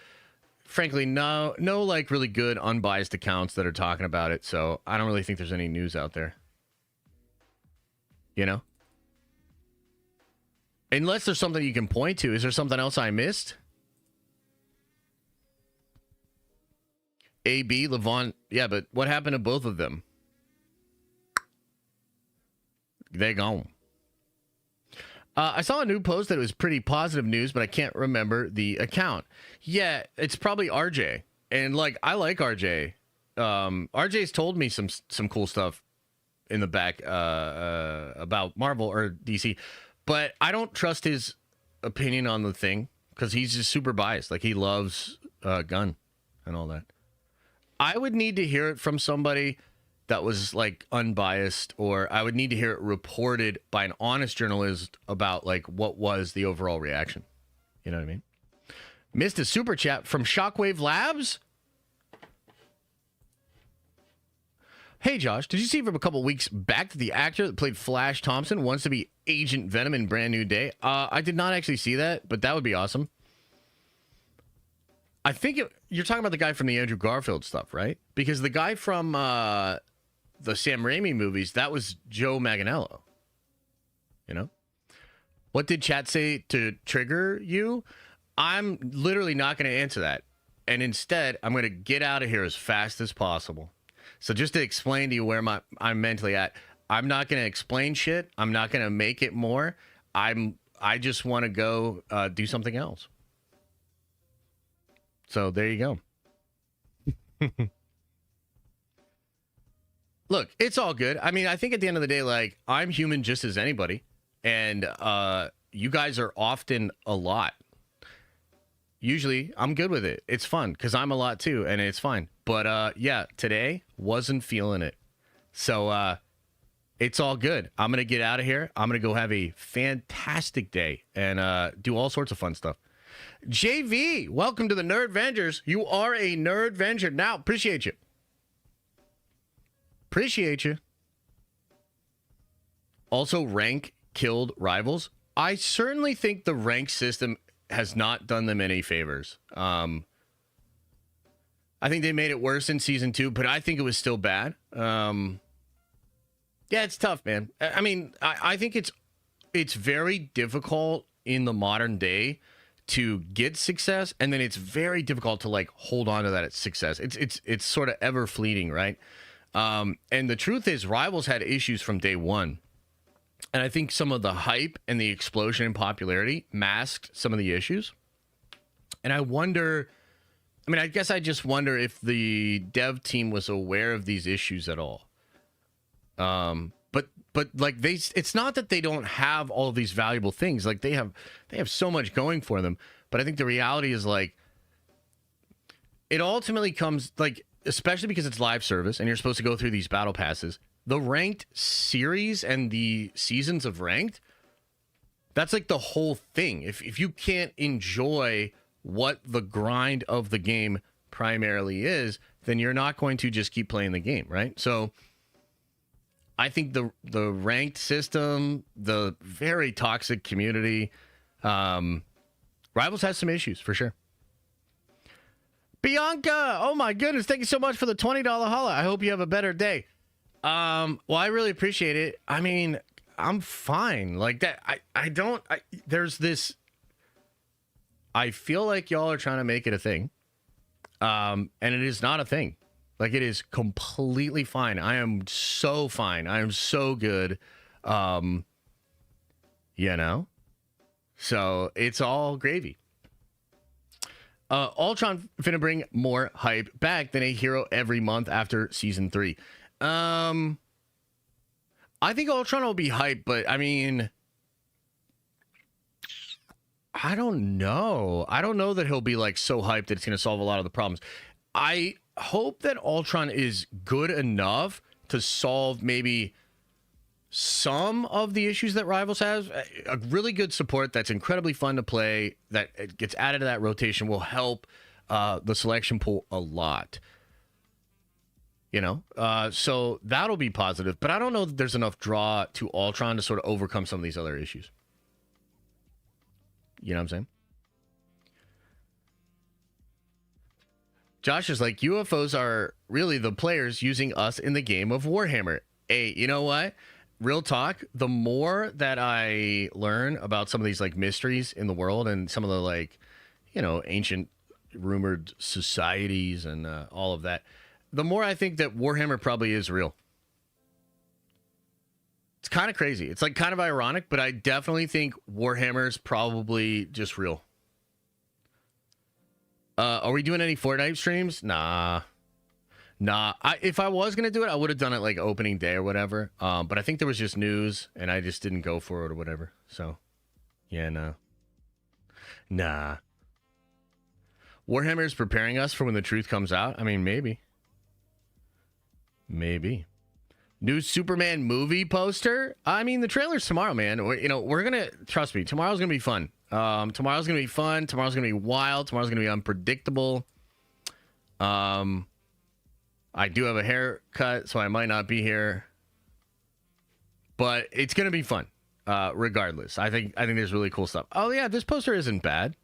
frankly, no, like really good unbiased accounts that are talking about it. So I don't really think there's any news out there. You know, unless there's something you can point to. Is there something else I missed? AB, Levon, yeah, but what happened to both of them? They're gone. I saw a new post that was pretty positive news, but I can't remember the account. Yeah, it's probably RJ. And like, I like RJ. RJ's told me some cool stuff in the back about Marvel or DC, but I don't trust his opinion on the thing because he's just super biased. Like, he loves Gunn and all that. I would need to hear it from somebody that was like unbiased, or I would need to hear it reported by an honest journalist about like what was the overall reaction. You know what I mean? Missed a super chat from Shockwave Labs. Hey Josh, did you see from a couple weeks back that the actor that played Flash Thompson wants to be Agent Venom in Brand New Day? I did not actually see that, but that would be awesome. I think you're talking about the guy from the Andrew Garfield stuff, right? Because the guy from the Sam Raimi movies, that was Joe Manganiello. You know? What did chat say to trigger you? I'm literally not going to answer that. And instead, I'm going to get out of here as fast as possible. So just to explain to you where I'm mentally at, I'm not going to explain shit. I'm not going to make it more. I just want to go do something else. So there you go. Look, it's all good. I mean, I think at the end of the day, like, I'm human just as anybody. And you guys are often a lot. Usually, I'm good with it. It's fun because I'm a lot too, and it's fine. But yeah, today wasn't feeling it. So it's all good. I'm going to get out of here. I'm going to go have a fantastic day and do all sorts of fun stuff. JV, welcome to the Nerd Vengers. You are a Nerd Venger. Now, appreciate you. Appreciate you. Also, rank killed rivals. I certainly think the rank system has not done them any favors. I think they made it worse in season 2, but I think it was still bad. Yeah, it's tough, man. I mean, I think it's very difficult in the modern day to get success, and then it's very difficult to like hold on to that success. It's sort of ever fleeting, right? And the truth is, Rivals had issues from day one. And I think some of the hype and the explosion in popularity masked some of the issues. And I wonder, I mean, I guess I just wonder if the dev team was aware of these issues at all. But like it's not that they don't have all of these valuable things. Like they have so much going for them. But I think the reality is like, it ultimately comes like, especially because it's live service and you're supposed to go through these battle passes. The ranked series and the seasons of ranked, that's like the whole thing. If you can't enjoy what the grind of the game primarily is, then you're not going to just keep playing the game, right? So I think the ranked system, the very toxic community, Rivals has some issues for sure. Bianca, oh my goodness, thank you so much for the $20 holla. I hope you have a better day. Well, I really appreciate it. I mean, I'm fine. Like that, there's this, I feel like y'all are trying to make it a thing. And it is not a thing. Like it is completely fine. I am so fine. I am so good. You know? So it's all gravy. Ultron finna bring more hype back than a hero every month after season 3. I think Ultron will be hype, but I mean, I don't know. I don't know that he'll be like so hyped that it's going to solve a lot of the problems. I hope that Ultron is good enough to solve maybe some of the issues that Rivals has. A really good support that's incredibly fun to play, that gets added to that rotation, will help the selection pool a lot. You know, so that'll be positive. But I don't know that there's enough draw to Ultron to sort of overcome some of these other issues. You know what I'm saying? Josh is like, UFOs are really the players using us in the game of Warhammer. Hey, you know what? Real talk, the more that I learn about some of these like mysteries in the world and some of the like, you know, ancient rumored societies and all of that, the more I think that Warhammer probably is real. It's kind of crazy. It's like kind of ironic, but I definitely think Warhammer's probably just real. Are we doing any Fortnite streams? Nah. If I was going to do it, I would have done it like opening day or whatever. But I think there was just news and I just didn't go for it or whatever. So, yeah, nah. Warhammer is preparing us for when the truth comes out. I mean, maybe. New Superman movie poster. I mean, the trailer's tomorrow, man. We're going to, trust me, tomorrow's going to be fun. Tomorrow's going to be fun. Tomorrow's going to be wild. Tomorrow's going to be unpredictable. I do have a haircut, so I might not be here. But it's going to be fun, regardless. I think there's really cool stuff. Oh, yeah, this poster isn't bad.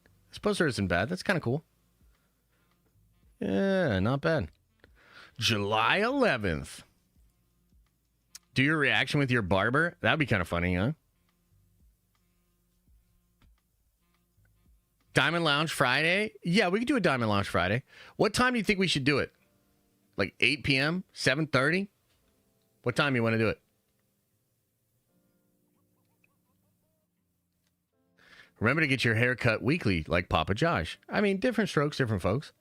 That's kind of cool. Yeah, not bad. July 11th. Do your reaction with your barber. That'd be kind of funny, huh? Diamond Lounge Friday? Yeah, we could do a Diamond Lounge Friday. What time do you think we should do it? Like 8 p.m.? 7:30? What time you want to do it? Remember to get your hair cut weekly like Papa Josh. I mean, different strokes, different folks.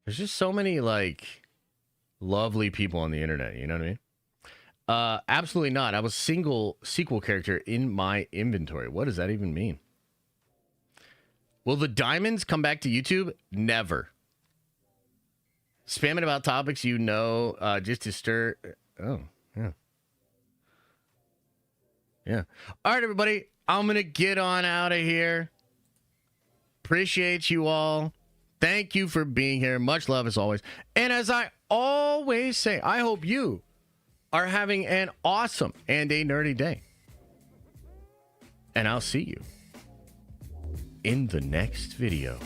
There's just so many, like, lovely people on the internet, you know what I mean? Absolutely not. I was single sequel character in my inventory. What does that even mean? Will the diamonds come back to YouTube? Never. Spamming about topics you know, just to stir. Oh, yeah. Yeah. All right, everybody. I'm going to get on out of here. Appreciate you all. Thank you for being here. Much love as always. And as I always say, I hope you are having an awesome and a nerdy day. And I'll see you in the next video.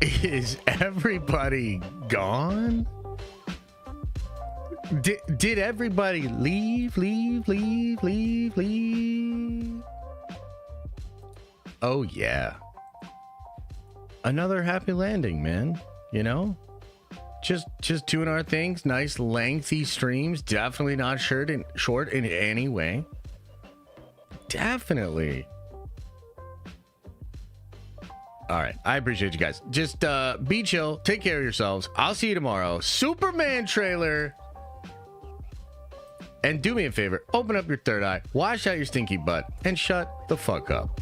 Is everybody gone? Did everybody leave? Oh yeah. Another happy landing, man. You know? Just doing our things. Nice lengthy streams. Definitely not short in any way. Definitely. All right. I appreciate you guys. Just be chill. Take care of yourselves. I'll see you tomorrow. Superman trailer. And do me a favor. Open up your third eye. Wash out your stinky butt. And shut the fuck up.